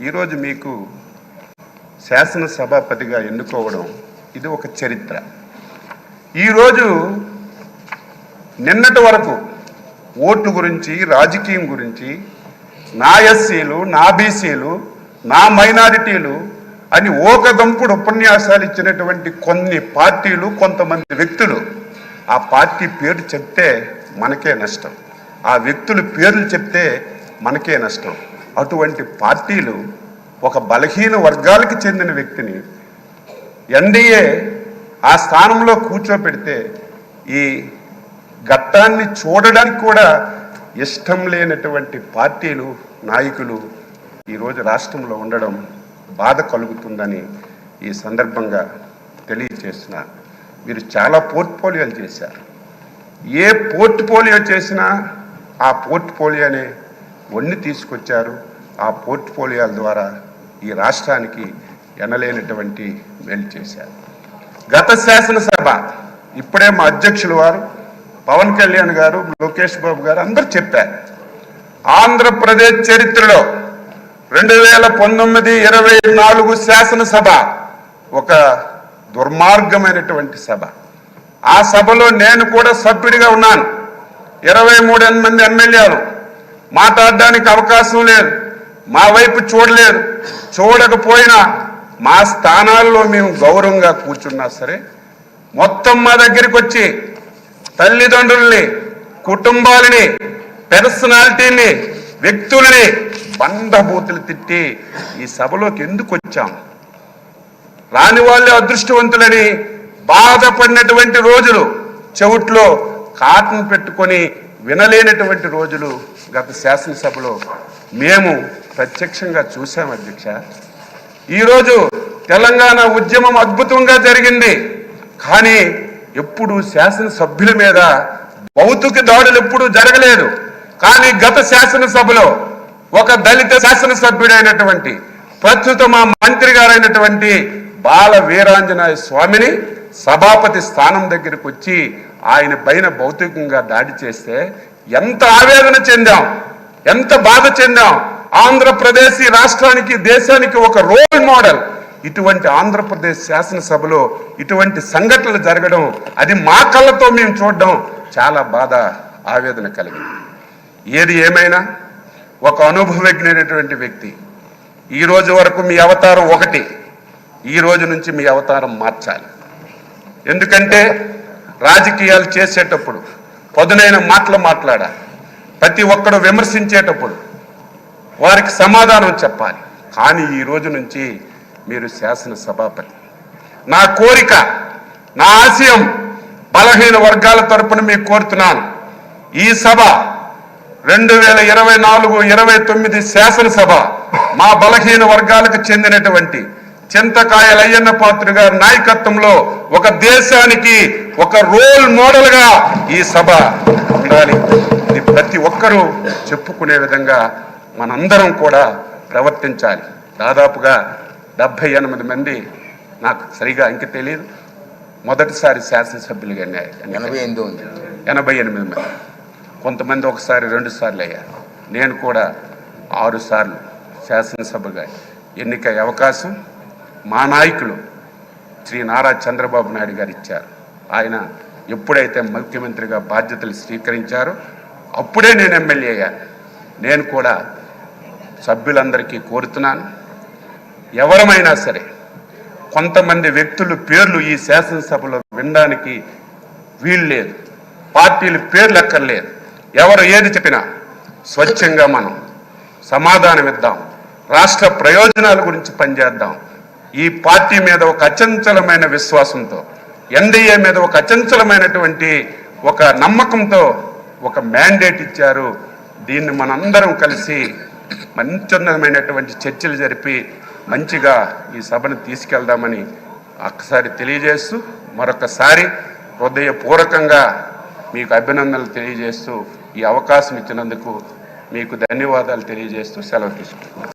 ఈరోజు మీకు శాసనసభాపతిగా ఎన్నుకోవడం ఇది ఒక చరిత్ర. ఈరోజు నిన్నటి వరకు ఓట్లు గురించి, రాజకీయం గురించి, నా ఎస్సీలు, నా బీసీలు, నా మైనారిటీలు అని ఓకదంపుడు ఉపన్యాసాలు ఇచ్చినటువంటి కొన్ని పార్టీలు, కొంతమంది వ్యక్తులు ఆ పార్టీ పేరు చెప్తే మనకే నష్టం, ఆ వ్యక్తుల పేర్లు చెప్తే మనకే నష్టం. అటువంటి పార్టీలు ఒక బలహీన వర్గాలకు చెందిన వ్యక్తిని ఎన్డీఏ ఆ స్థానంలో కూర్చోబెడితే ఈ ఘట్టాన్ని చూడడానికి కూడా ఇష్టం లేనటువంటి పార్టీలు, నాయకులు ఈరోజు రాష్ట్రంలో ఉండడం బాధ కలుగుతుందని ఈ సందర్భంగా తెలియజేస్తున్నా. మీరు చాలా పోర్ట్ఫోలియోలు చేశారు. ఏ పోర్ట్ఫోలియో చేసినా ఆ పోర్ట్ఫోలియోనే వన్ని తీసుకొచ్చారు. ఆ పోర్ట్ఫోలియోల ద్వారా ఈ రాష్ట్రానికి ఎనలేనటువంటి మేలు చేశారు. గత శాసనసభ ఇప్పుడే మా అధ్యక్షులు వారు పవన్ కళ్యాణ్ గారు, లోకేష్ బాబు గారు అందరూ చెప్పారు. ఆంధ్రప్రదేశ్ చరిత్రలో 2019-24 శాసనసభ ఒక దుర్మార్గమైనటువంటి సభ. ఆ సభలో నేను కూడా సభ్యుడిగా ఉన్నాను. 23 మంది ఎమ్మెల్యేలు మాట్లాడడానికి అవకాశం లేదు, మా వైపు చూడలేదు. చూడకపోయినా మా స్థానాల్లో మేము గౌరవంగా కూర్చున్నా సరే మొత్తం మా దగ్గరికి వచ్చి తల్లిదండ్రుల్ని, కుటుంబాలని, పర్సనాలిటీని, వ్యక్తులని బండబూతులు తిట్టి ఈ సభలోకి ఎందుకు వచ్చాం, రాని వాళ్ళే అదృష్టవంతులని బాధపడినటువంటి రోజులు, చెవుట్లో కాటన్ పెట్టుకొని వినలేనటువంటి రోజులు గత శాసనసభలో మేము ప్రత్యక్షంగా చూసాం అధ్యక్ష. ఈరోజు తెలంగాణ ఉద్యమం అద్భుతంగా జరిగింది, కానీ ఎప్పుడు శాసనసభ్యుల మీద భౌతిక దాడులు ఎప్పుడూ జరగలేదు. కానీ గత శాసనసభలో ఒక దళిత శాసనసభ్యుడైనటువంటి ప్రస్తుత మా మంత్రి గారైనటువంటి బాల వీరాంజనేయ స్వామిని సభాపతి స్థానం దగ్గరికి వచ్చి ఆయన పైన భౌతికంగా దాడి చేస్తే ఎంత ఆవేదన చెందాం, ఎంత బాధ చెందాం. ఆంధ్రప్రదేశ్ ఈ రాష్ట్రానికి, దేశానికి ఒక రోల్ మోడల్. ఇటువంటి ఆంధ్రప్రదేశ్ శాసనసభలో ఇటువంటి సంఘటనలు జరగడం, అది మా కళ్ళతో మేము చూడడం చాలా బాధ, ఆవేదన కలిగింది. ఏది ఏమైనా ఒక అనుభవజ్ఞైనటువంటి వ్యక్తి, ఈ రోజు వరకు మీ అవతారం ఒకటి, ఈ రోజు నుంచి మీ అవతారం మార్చాలి. ఎందుకంటే రాజకీయాలు చేసేటప్పుడు పదునైన మాటలు మాట్లాడాలి. ప్రతి ఒక్కడు విమర్శించేటప్పుడు వారికి సమాధానం చెప్పాలి. కానీ ఈ రోజు నుంచి మీరు శాసనసభాపతి. నా కోరిక, నా ఆశయం బలహీన వర్గాల తరపున మీకు కోరుతున్నాను. ఈ సభ 2024-29 శాసనసభ మా బలహీన వర్గాలకు చెందినటువంటి చింతకాయల అయ్యన్న పాత్ర గారి నాయకత్వంలో ఒక దేశానికి ఒక రోల్ మోడల్ గా ఈ సభ ఉండాలి. ఇది ప్రతి ఒక్కరూ చెప్పుకునే విధంగా మనందరం కూడా ప్రవర్తించాలి. దాదాపుగా 78 మంది, నాకు సరిగా ఇంక తెలియదు, మొదటిసారి శాసనసభ్యులుగా 88 మంది. కొంతమంది ఒకసారి 2 సార్లు అయ్యారు. నేను కూడా 6 సార్లు శాసనసభగా ఎన్నికయ్యే అవకాశం మా నాయకులు శ్రీ నారా చంద్రబాబు నాయుడు గారు ఇచ్చారు. ఆయన ఎప్పుడైతే ముఖ్యమంత్రిగా బాధ్యతలు స్వీకరించారో అప్పుడే నేను ఎమ్మెల్యే అయ్యాను. నేను కూడా సభ్యులందరికీ కోరుతున్నాను, ఎవరమైనా సరే కొంతమంది వ్యక్తుల పేర్లు ఈ శాసనసభలో వినడానికి వీలు లేదు, పార్టీల పేర్లు ఎక్కర్లేదు. ఎవరు ఏది చెప్పినా స్వచ్ఛంగా మనం సమాధానం ఇద్దాం, రాష్ట్ర ప్రయోజనాల గురించి పనిచేద్దాం. ఈ పార్టీ మీద ఒక అచంచలమైన విశ్వాసంతో, ఎన్డీఏ మీద ఒక అచంచలమైనటువంటి ఒక నమ్మకంతో ఒక మ్యాండేట్ ఇచ్చారు. దీన్ని మనందరం కలిసి మంచిమైనటువంటి చర్చలు జరిపి మంచిగా ఈ సభను తీసుకెళ్దామని ఒక్కసారి తెలియజేస్తూ, మరొకసారి హృదయపూర్వకంగా మీకు అభినందనలు తెలియజేస్తూ, ఈ అవకాశం ఇచ్చినందుకు మీకు ధన్యవాదాలు తెలియజేస్తూ సెలవు తీసుకుంటున్నాను.